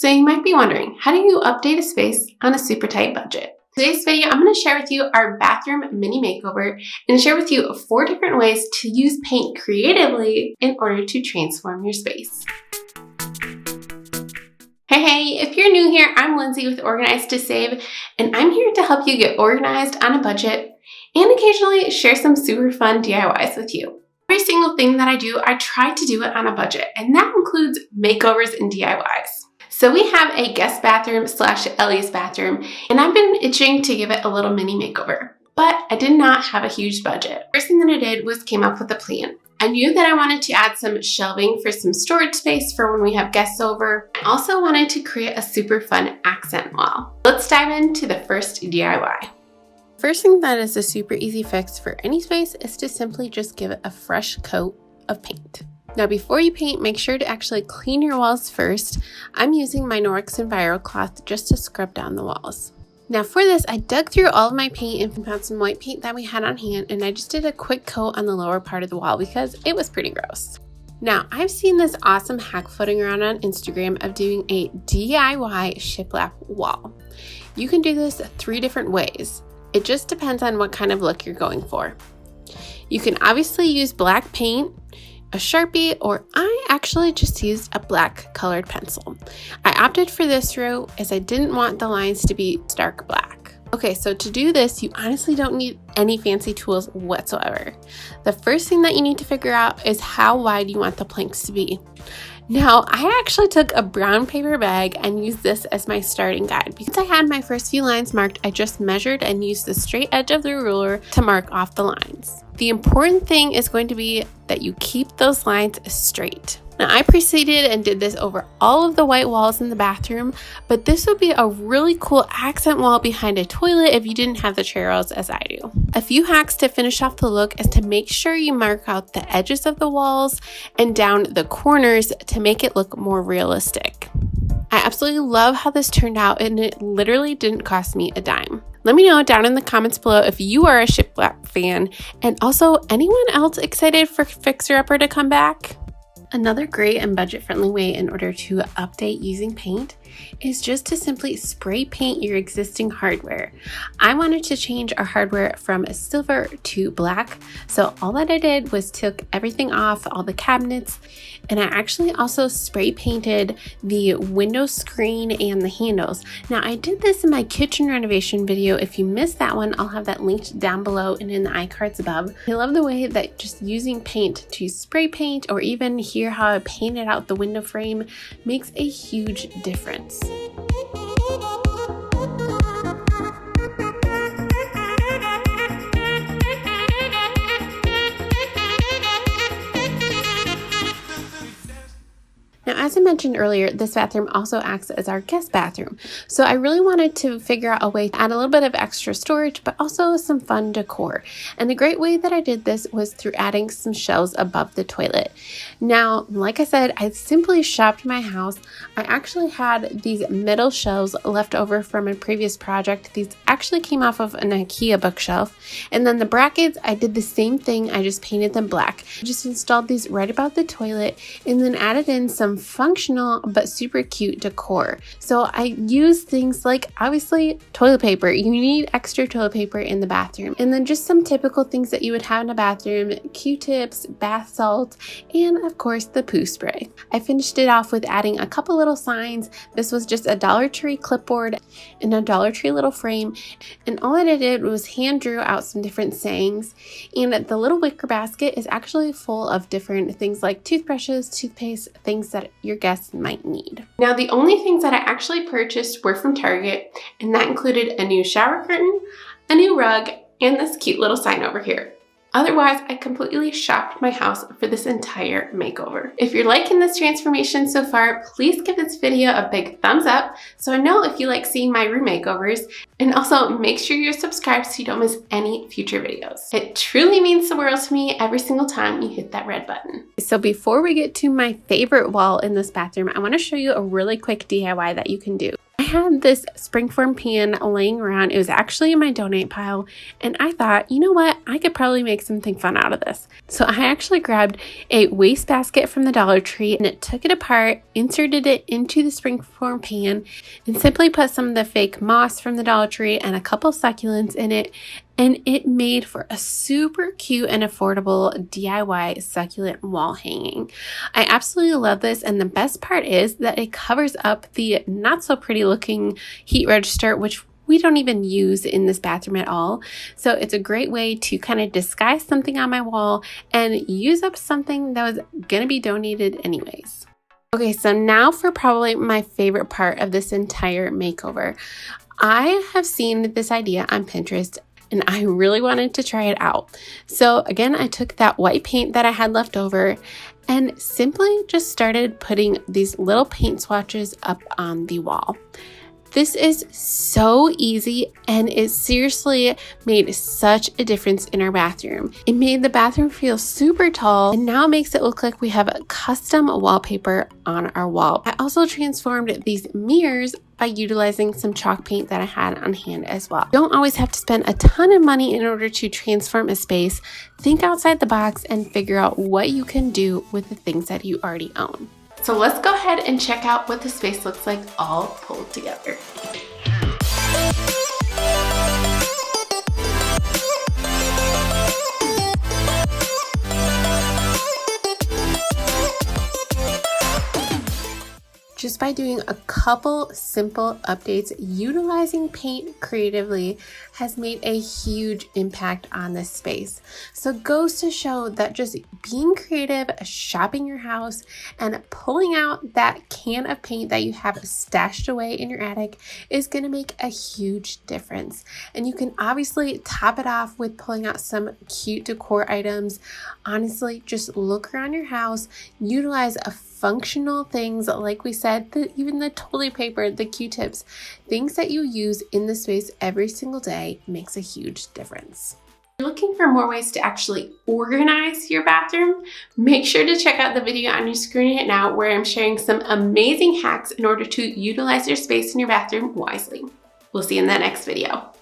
So you might be wondering, how do you update a space on a super tight budget? In today's video, I'm going to share with you our bathroom mini makeover and share with you 4 different ways to use paint creatively in order to transform your space. Hey, if you're new here, I'm Lindsay with Organized to Save, and I'm here to help you get organized on a budget and occasionally share some super fun DIYs with you. Every single thing that I do, I try to do it on a budget, and that includes makeovers and DIYs. So we have a guest bathroom / Ellie's bathroom, and I've been itching to give it a little mini makeover, but I did not have a huge budget. First thing that I did was came up with a plan. I knew that I wanted to add some shelving for some storage space for when we have guests over. I also wanted to create a super fun accent wall. Let's dive into the first DIY. First thing that is a super easy fix for any space is to simply just give it a fresh coat of paint. Now before you paint, make sure to actually clean your walls first. I'm using my 𝐓𝐿𝐹 EnviroCloth just to scrub down the walls. Now for this, I dug through all of my paint and found some white paint that we had on hand, and I just did a quick coat on the lower part of the wall because it was pretty gross. Now I've seen this awesome hack floating around on Instagram of doing a DIY shiplap wall. You can do this 3 different ways. It just depends on what kind of look you're going for. You can obviously use black paint, a Sharpie, or I actually just used a black colored pencil. I opted for this route as I didn't want the lines to be stark black. Okay, so to do this, you honestly don't need any fancy tools whatsoever. The first thing that you need to figure out is how wide you want the planks to be. Now, I actually took a brown paper bag and used this as my starting guide. Because I had my first few lines marked, I just measured and used the straight edge of the ruler to mark off the lines. The important thing is going to be that you keep those lines straight. Now, I proceeded and did this over all of the white walls in the bathroom, but this would be a really cool accent wall behind a toilet if you didn't have the chair rails as I do. A few hacks to finish off the look is to make sure you mark out the edges of the walls and down the corners to make it look more realistic. I absolutely love how this turned out, and it literally didn't cost me a dime. Let me know down in the comments below if you are a shiplap fan, and also anyone else excited for Fixer Upper to come back? Another great and budget-friendly way in order to update using paint is just to simply spray paint your existing hardware. I wanted to change our hardware from silver to black, so all that I did was took everything off, all the cabinets, and I actually also spray painted the window screen and the handles. Now I did this in my kitchen renovation video. If you missed that one, I'll have that linked down below and in the iCards above. I love the way that just using paint to spray paint or even hear how I painted out the window frame makes a huge difference. Now, as I mentioned earlier, this bathroom also acts as our guest bathroom. So I really wanted to figure out a way to add a little bit of extra storage, but also some fun decor. And a great way that I did this was through adding some shelves above the toilet. Now, like I said, I simply shopped my house. I actually had these metal shelves left over from a previous project. These actually came off of an IKEA bookshelf. And then the brackets, I did the same thing. I just painted them black. I just installed these right above the toilet and then added in some functional but super cute decor. So I use things like, obviously, toilet paper. You need extra toilet paper in the bathroom. And then just some typical things that you would have in a bathroom: Q-tips, bath salt, and of course the poo spray. I finished it off with adding a couple little signs. This was just a Dollar Tree clipboard and a Dollar Tree little frame. And all that I did was hand drew out some different sayings. And the little wicker basket is actually full of different things like toothbrushes, toothpaste, things that your guests might need. Now, the only things that I actually purchased were from Target, and that included a new shower curtain, a new rug, and this cute little sign over here. Otherwise, I completely shopped my house for this entire makeover. If you're liking this transformation so far, please give this video a big thumbs up so I know if you like seeing my room makeovers, and also make sure you're subscribed so you don't miss any future videos. It truly means the world to me every single time you hit that red button. So before we get to my favorite wall in this bathroom, I want to show you a really quick DIY that you can do. I had this springform pan laying around. It was actually in my donate pile, and I thought, you know what? I could probably make something fun out of this. So I actually grabbed a wastebasket from the Dollar Tree and took it apart, inserted it into the springform pan, and simply put some of the fake moss from the Dollar Tree and a couple succulents in it. And it made for a super cute and affordable DIY succulent wall hanging. I absolutely love this, and the best part is that it covers up the not so pretty looking heat register, which we don't even use in this bathroom at all. So it's a great way to kind of disguise something on my wall and use up something that was gonna be donated anyways. Okay, so now for probably my favorite part of this entire makeover. I have seen this idea on Pinterest and I really wanted to try it out. So again, I took that white paint that I had left over and simply just started putting these little paint swatches up on the wall. This is so easy and it seriously made such a difference in our bathroom. It made the bathroom feel super tall and now makes it look like we have a custom wallpaper on our wall. I also transformed these mirrors by utilizing some chalk paint that I had on hand as well. You don't always have to spend a ton of money in order to transform a space. Think outside the box and figure out what you can do with the things that you already own. So let's go ahead and check out what the space looks like all pulled together. Just by doing a couple simple updates, utilizing paint creatively has made a huge impact on this space. So it goes to show that just being creative, shopping your house, and pulling out that can of paint that you have stashed away in your attic is going to make a huge difference. And you can obviously top it off with pulling out some cute decor items. Honestly, just look around your house, utilize a functional things like we said, even the toilet paper, the Q-tips, things that you use in the space every single day makes a huge difference. If you're looking for more ways to actually organize your bathroom, make sure to check out the video on your screen right now where I'm sharing some amazing hacks in order to utilize your space in your bathroom wisely. We'll see you in the next video.